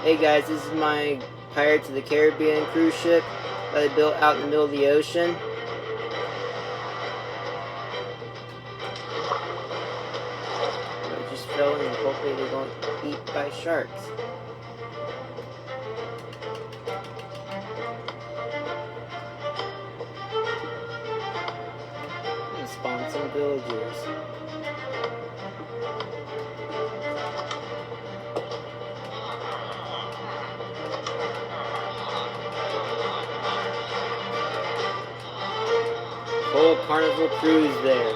Hey guys, this is my Pirates of the Caribbean cruise ship that I built out in the middle of the ocean. I just fell in and hopefully they don't get eaten by sharks. I'm gonna spawn some villagers. Whole Carnival cruise there.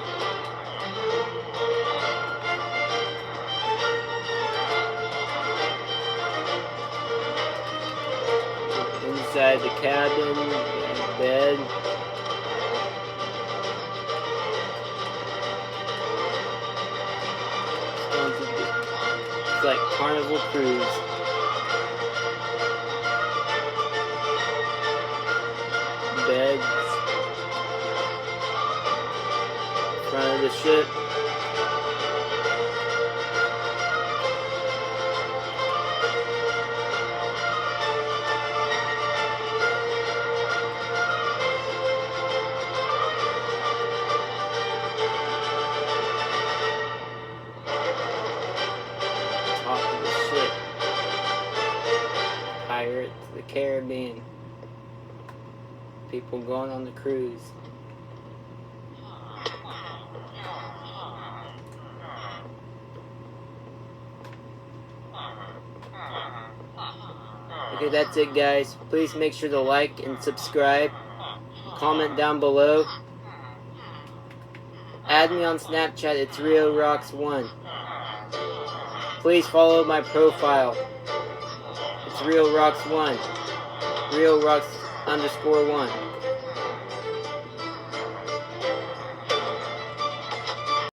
Inside the cabin, bed. It's like Carnival cruise. Beds. Front of the ship. Top of the ship. Pirates of the Caribbean. People going on the cruise. Okay, that's it guys. Please make sure to like and subscribe. Comment down below. Add me on Snapchat, it's RioRocks1. Please follow my profile. It's RioRocks1. RioRocks_1.